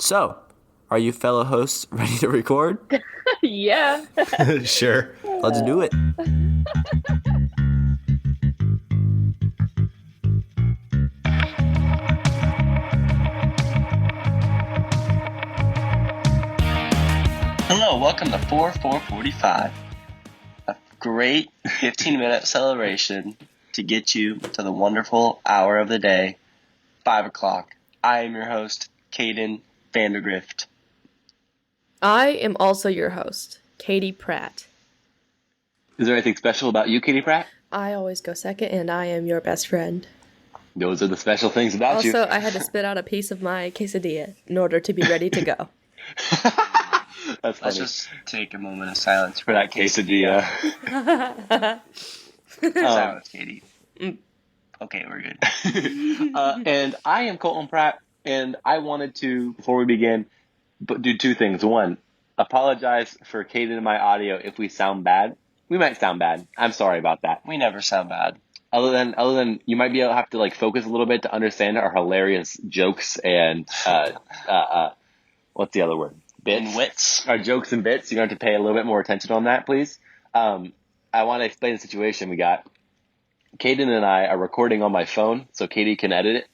So, are you fellow hosts ready to record? Yeah. Sure. Let's do it. Hello, welcome to 445, a great 15-minute celebration to get you to the wonderful hour of the day, 5 o'clock. I am your host, Caden Vandergrift. I am also your host, Caitee Pratt. Is there anything special about you, Caitee Pratt? I always go second, and I am your best friend. Those are the special things about you. Also, I had to spit out a piece of my quesadilla in order to be ready to go. That's funny. Let's just take a moment of silence For that quesadilla. Silence, Katie. Okay, we're good. And I am Colton Pratt, and I wanted to, before we begin, do two things. One, apologize for Caden and my audio if we sound bad. We might sound bad. I'm sorry about that. We never sound bad. Other than you might be able to have to like focus a little bit to understand our hilarious jokes and what's the other word? Bits. And wits. Our jokes and bits. You're going to have to pay a little bit more attention on that, please. I want to explain the situation we got. Caden and I are recording on my phone, so Katie can edit it.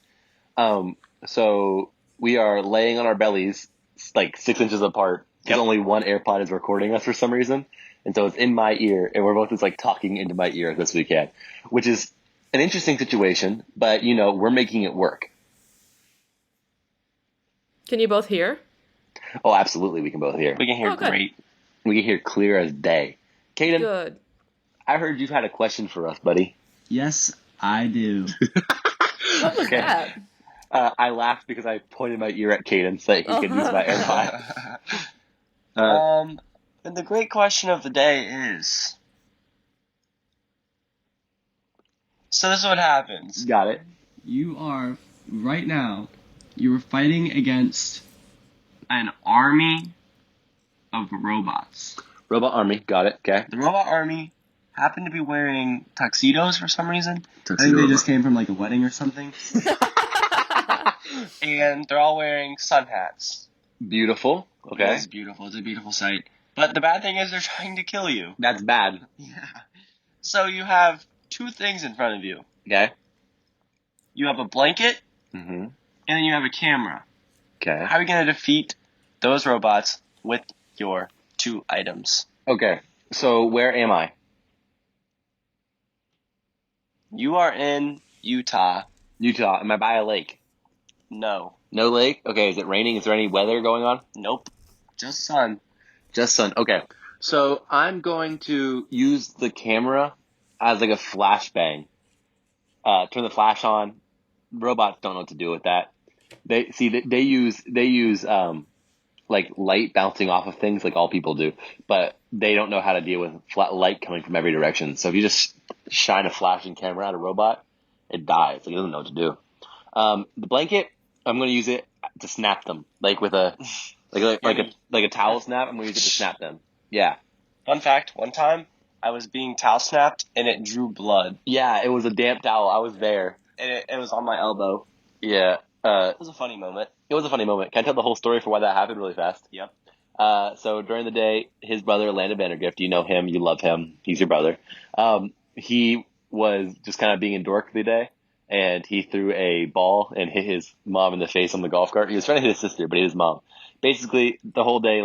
So we are laying on our bellies, like 6 inches apart, because only one AirPod is recording us for some reason. And so it's in my ear, and we're both just like talking into my ear as best we can, which is an interesting situation, but you know, we're making it work. Can you both hear? Oh, absolutely, we can both hear. We can hear good. great. We can hear clear as day. Caden, Good. I heard you've had a question for us, buddy. Yes, I do. What was Okay. that? I laughed because I pointed my ear at Caden so that he could use my AirPod. And the great question of the day is, so this is what happens. Got it. You are, right now, you are fighting against an army of robots. Robot Army. Got it. Okay. The robot army happened to be wearing tuxedos for some reason. I think they just came from like a wedding or something. And they're all wearing sun hats. Beautiful. Okay. It's beautiful. It's a beautiful sight. But the bad thing is they're trying to kill you. That's bad. Yeah. So you have two things in front of you. Okay. You have a blanket, Mm-hmm. and then you have a camera. Okay. How are you going to defeat those robots with your two items? Okay. So where am I? You are in Utah. Utah. Am I by a lake? No. No lake? Okay. Is it raining? Is there any weather going on? Nope. Just sun. Just sun. Okay. So I'm going to use the camera as like a flashbang. Turn the flash on. Robots don't know what to do with that. They use like light bouncing off of things like all people do, but they don't know how to deal with flat light coming from every direction. So if you just shine a flashing camera at a robot, it dies. Like, it doesn't know what to do. The blanket, I'm going to use it to snap them, like with a like a towel snap. I'm going to use it to snap them. Yeah. Fun fact, one time I was being towel snapped and it drew blood. Yeah, it was a damp towel. I was there. And it was on my elbow. Yeah. It was a funny moment. It was a funny moment. Can I tell the whole story for why that happened really fast? Yep. So during the day, his brother, Landon Vandergrift, you know him, you love him, he's your brother. He was just kind of being a dork the day, and he threw a ball and hit his mom in the face on the golf cart. He was trying to hit his sister, but he hit his mom. Basically, the whole day,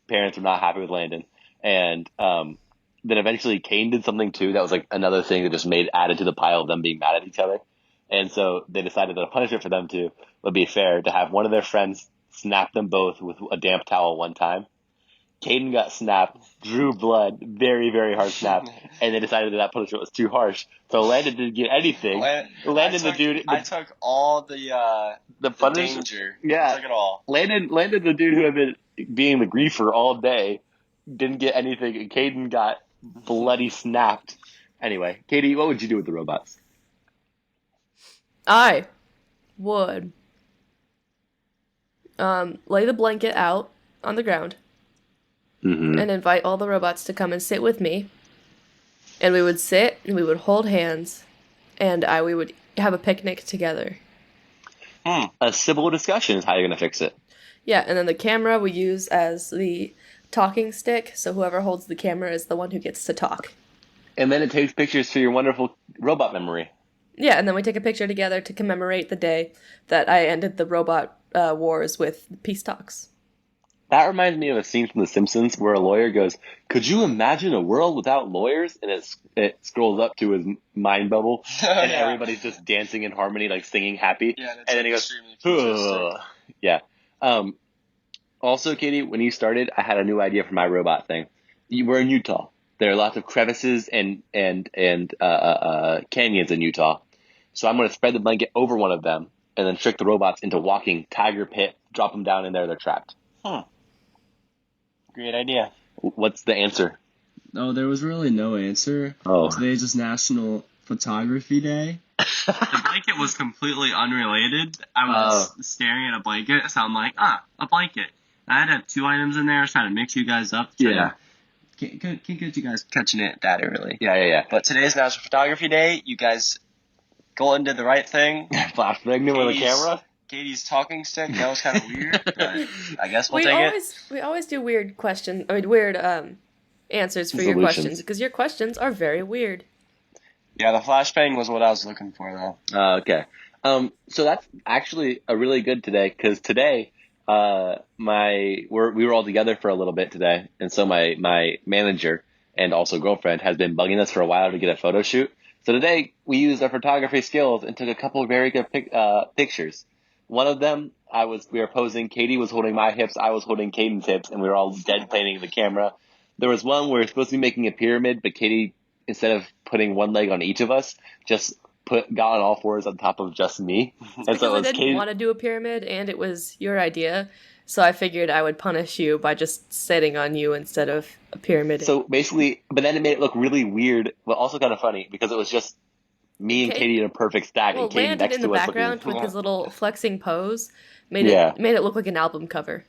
parents were not happy with Landon. And then eventually Kane did something too that was like another thing that just added to the pile of them being mad at each other. And so they decided that a punishment for them two would be fair to have one of their friends snap them both with a damp towel one time. Caden got snapped, drew blood, very, very hard snap, and they decided that punishment was too harsh. So Landon didn't get anything. I took all the punishment. danger. Yeah. I took it all. Landon, the dude who had been being the griefer all day, didn't get anything, and Caden got bloody snapped. Anyway, Katie, what would you do with the robots? I would lay the blanket out on the ground Mm-hmm. and invite all the robots to come and sit with me. And we would sit and we would hold hands and we would have a picnic together. A civil discussion is how you're going to fix it. Yeah, and then the camera we use as the talking stick, so whoever holds the camera is the one who gets to talk. And then it takes pictures for your wonderful robot memory. Yeah, and then we take a picture together to commemorate the day that I ended the robot wars with peace talks. That reminds me of a scene from The Simpsons where a lawyer goes, "Could you imagine a world without lawyers?" And it scrolls up to his mind bubble, and Yeah. everybody's just dancing in harmony, like singing happy. Yeah, and it's and then he goes, extremely futuristic. "Ugh." Yeah. Also, Caitee, when you started, I had a new idea for my robot thing. You were in Utah. There are lots of crevices and canyons in Utah. So I'm going to spread the blanket over one of them and then trick the robots into walking tiger pit, drop them down in there, they're trapped. Great idea. What's the answer? Oh, there was really no answer. Oh. Today's just National Photography Day. The blanket was completely unrelated. I was staring at a blanket, so I'm like, a blanket. I had to have 2 items in there. I was trying to mix you guys up. Yeah. Can't get you guys catching it that early. Yeah. But today's National Photography Day. You guys going did the right thing. Flash pregnant with a camera? Caitie's talking stick. That was kind of weird, but I guess we'll take it. We always do weird answers for your Solutions. questions, because your questions are very weird. Yeah, the flashbang was what I was looking for, though. Okay. So that's actually a really good today, because today we were all together for a little bit today, and so my manager and also girlfriend has been bugging us for a while to get a photo shoot. So today we used our photography skills and took a couple of very good pictures. One of them, we were posing. Caitee was holding my hips, I was holding Caden's hips, and we were all deadplaning the camera. There was one where we were supposed to be making a pyramid, but Caitee, instead of putting one leg on each of us, just got on all fours on top of just me. And Because so it I was didn't want to do a pyramid, and it was your idea, so I figured I would punish you by just sitting on you instead of a pyramid. So basically, but then it made it look really weird, but also kind of funny, because it was just me and Caitee in a perfect stack, well, and Caden Landon next in the to us background looking. with his little flexing pose made Yeah. it look like an album cover.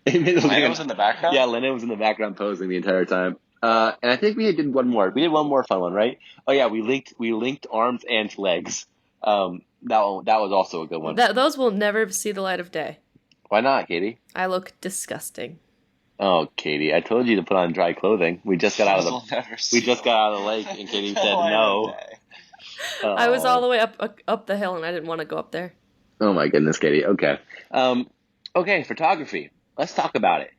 It made it look like Lando was in the background? Yeah, Lennon was in the background posing the entire time. And I think we did one more. We did one more fun one, right? Oh yeah, we linked arms and legs. That was also a good one. Those will never see the light of day. Why not, Caitee? I look disgusting. Oh, Caitee, I told you to put on dry clothing. We just got out of We'll the never see the lake, and Caitee said the light no. of day. I was all the way up the hill, and I didn't want to go up there. Oh my goodness, Caitee. Okay. Okay, photography. Let's talk about it.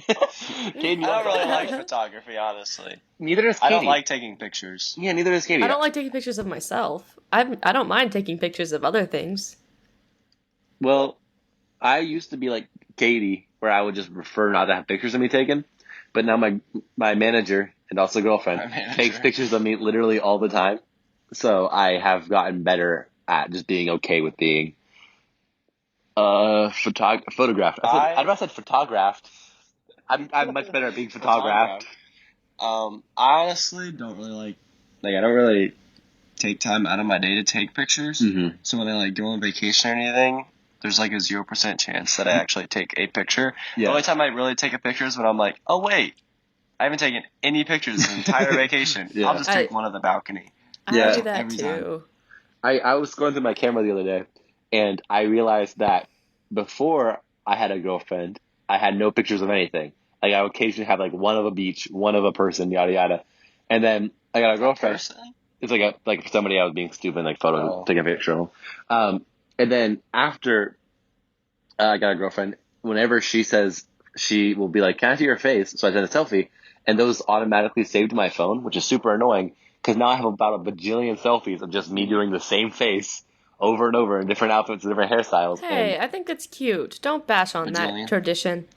Caden, I don't really like photography, honestly. Neither does Caitee. I don't like taking pictures. Yeah, neither does Caitee. I don't like taking pictures of myself. I don't mind taking pictures of other things. Well, I used to be like Caitee, where I would just prefer not to have pictures of me taken. But now my manager and also girlfriend takes pictures of me literally all the time. So I have gotten better at just being okay with being photographed. I'd rather said photographed. I'm much better at being photographed. I honestly don't really I don't really take time out of my day to take pictures. Mm-hmm. So when I go on vacation or anything, there's a 0% chance that I actually take a picture. Yeah. The only time I really take a picture is when I'm like, oh wait, I haven't taken any pictures the entire vacation. Yeah. I'll just take one of the balcony. Yeah. I do that Every too. I was scrolling through my camera the other day, and I realized that before I had a girlfriend, I had no pictures of anything. I would occasionally have one of a beach, one of a person, yada yada. And then I got a girlfriend. Person? It's like somebody I was being stupid, taking a picture of them. And then after I got a girlfriend, whenever she says, she will be like, "Can I see your face?" So I send a selfie, and those automatically saved to my phone, which is super annoying, because now I have about a bajillion selfies of just me doing the same face over and over in different outfits and different hairstyles. Hey, And, I think it's cute. Don't bash on that Bajillion. tradition.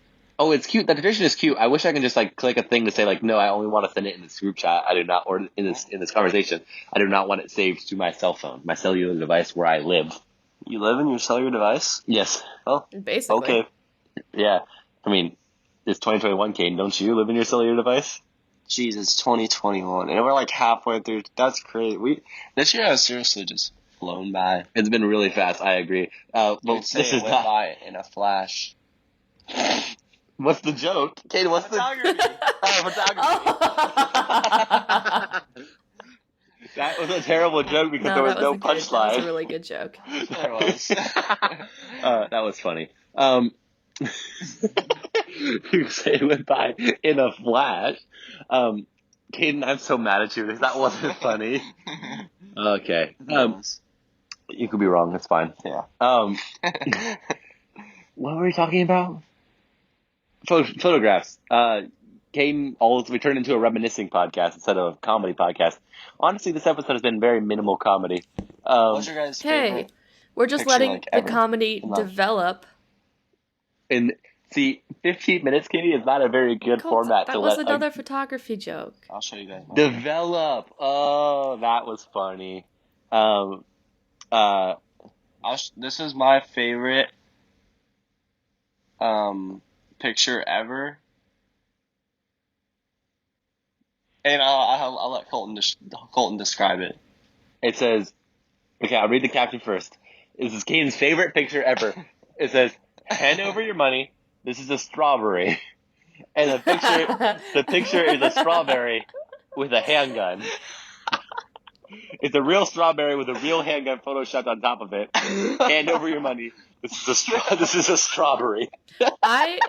oh, it's cute. That tradition is cute. I wish I can just click a thing to say no, I only want to send it in this group chat. I do not, or in this conversation. I do not want it saved to my cell phone, my cellular device where I live. You live in your cellular device? Yes. Basically. Okay. Yeah. I mean, it's 2021, Caden. Don't you live in your cellular device? Jeez, it's 2021, and we're halfway through. That's crazy. This year has seriously just flown by. It's been really fast. I agree. Well, You'd say this it is went not. by in a flash. What's the joke, Caden? What's Photography. photography? That was a terrible joke because there was no That was a punchline. really good joke. There was. That was funny. You say it went by in a flash. Caden, I'm so mad at you because that wasn't funny. Okay. You could be wrong. That's fine. Yeah. What were we talking about? Photographs. Caden, we turned into a reminiscing podcast instead of a comedy podcast. Honestly, this episode has been very minimal comedy. What's your guys' Hey, favorite? we're just picture, letting like, the ever comedy in life? develop. And see, 15 minutes, Katie, is not a very good Cole, format that to was let another photography joke. I'll show you guys. develop. Oh, that was funny. This is my favorite picture ever, and I'll let Colton describe it. It says, okay, I'll read the caption first. This is Caden's favorite picture ever. It says, hand over your money. This is a strawberry. And the picture is a strawberry with a handgun. It's a real strawberry with a real handgun photoshopped on top of it. Hand over your money. This is a strawberry. I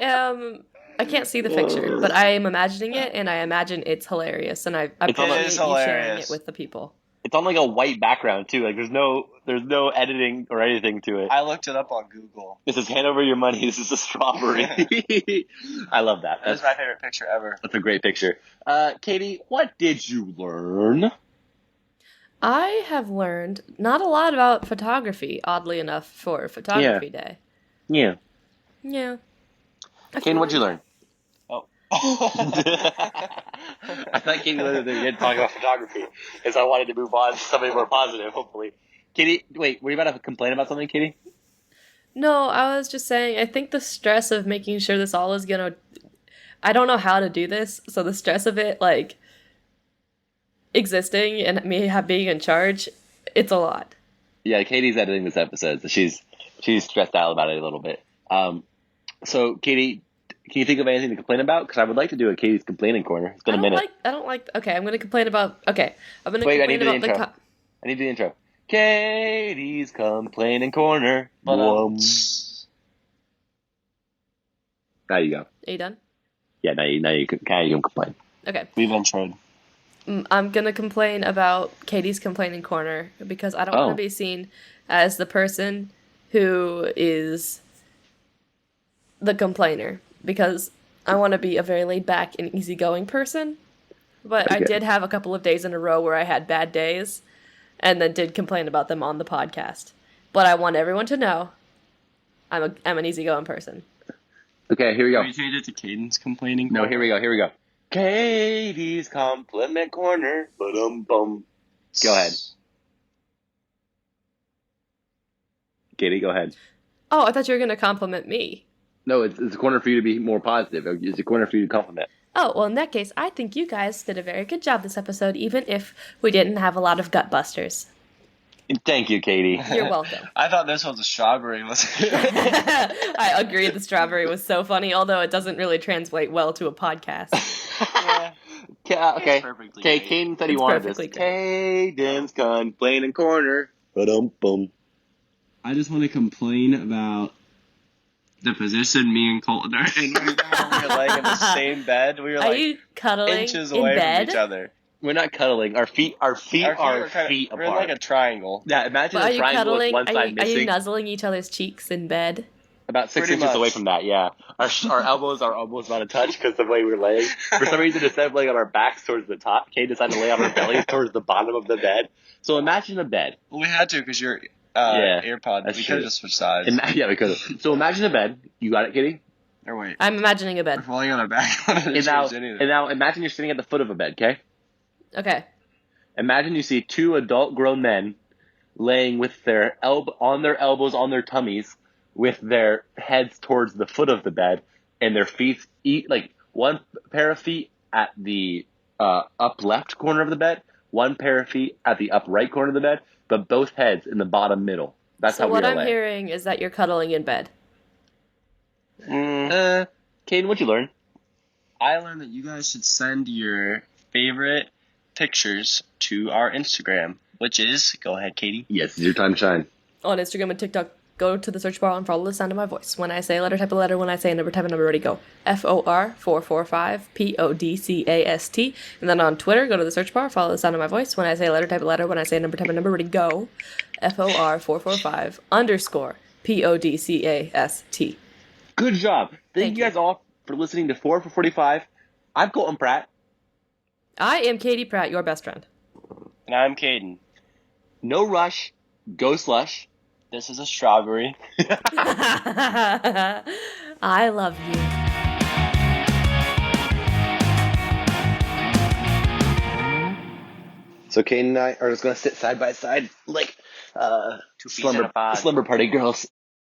can't see the picture, but I am imagining it, and I imagine it's hilarious, and I appreciate you sharing hilarious. it with the people. It's on like a white background too. Like there's no editing or anything to it. I looked it up on Google. This is hand over your money. This is a strawberry. I love that. That's my favorite picture ever. That's a great picture. Caitee, what did you learn? I have learned not a lot about photography, oddly enough, for Photography Day. Yeah. Yeah. Caden, what'd you learn? Oh. I thought Caden learned that you didn't talk about photography, because I wanted to move on to something more positive, hopefully. Caitee, wait, were you about to complain about something, Caitee? No, I was just saying, I think the stress of making sure this all is gonna... I don't know how to do this, so the stress of it, like, existing and me being in charge, it's a lot. Yeah, Katie's editing this episode, so she's stressed out about it a little bit. So, Caitee, can you think of anything to complain about? Because I would like to do a Katie's complaining corner. It's been a minute. Okay, I'm gonna complain about... Okay, I'm gonna Wait, I complain need the about intro. I need the intro. Katie's complaining corner. Boom. Now you go. Are you done? Yeah, now you can complain. Okay. We've introed. I'm gonna complain about Katie's complaining corner because I don't want to be seen as the person who is the complainer, because I want to be a very laid back and easygoing person. But I did have a couple of days in a row where I had bad days, and then did complain about them on the podcast. But I want everyone to know I'm an easygoing person. Okay, here we go. Can we change it to Caden's complaining? No, here we go. Katie's compliment corner. Ba-dum-bum. Go ahead. Caitee, go ahead. Oh, I thought you were gonna compliment me. No, it's a corner for you to be more positive. It's a corner for you to compliment. Oh, well, in that case, I think you guys did a very good job this episode, even if we didn't have a lot of gut busters. Thank you, Caitee. You're welcome. I thought this was a strawberry. I agree the strawberry was so funny, although it doesn't really translate well to a podcast. Okay. perfectly Okay, great. Caden said he It's wanted this. perfectly Caden's complaining corner. Ba-dum-bum. I just want to complain about the position me and Colton are in right now. We were laying in the same bed. We were Are like you cuddling inches in away bed? from each other. We're not cuddling. Our feet are feet Our apart. We're in like a triangle. Yeah, imagine But are a you triangle with cuddling? one side Are you missing. nuzzling each other's cheeks in bed? About 6 Pretty inches much. away from that, yeah. Our elbows are almost about a touch because of the way we're laying. For some reason, instead of laying on our backs towards the top, Kate decided to lay on her belly towards the bottom of the bed. So imagine a bed. Well, we had to because your Yeah, AirPods. that's We true. could have just switched sides. Yeah, we could have. So imagine a bed. You got it, Kitty? Or wait. I'm imagining a bed. We're falling on our back. I wanted to change anything. And now imagine you're sitting at the foot of a bed, okay? Okay. Imagine you see two adult grown men laying with their on their elbows on their tummies with their heads towards the foot of the bed and their feet like one pair of feet at the up left corner of the bed, one pair of feet at the up right corner of the bed, but both heads in the bottom middle. That's So how we what are I'm laying. hearing is that you're cuddling in bed. Caden, what'd you learn? I learned that you guys should send your favorite pictures to our Instagram, which is, go ahead, Katie. Yes, it's your time to shine. On Instagram and TikTok. Go to the search bar and follow the sound of my voice. When I say a letter, type a letter. When I say a number, type a number. Ready, go. FOR445 PODCAST. And then on Twitter, go to the search bar, follow the sound of my voice. When I say a letter, type a letter. When I say a number, type a number. Ready, go. FOR445 _ PODCAST. Good job. Thank you you. guys all for listening to 4 for 45. I'm Colton Pratt. I am Caitee Pratt, your best friend. And I'm Caden. No rush. Go slush. This is a strawberry. I love you. So Kane and I are just going to sit side by side like 2 peas in a pod. slumber party girls.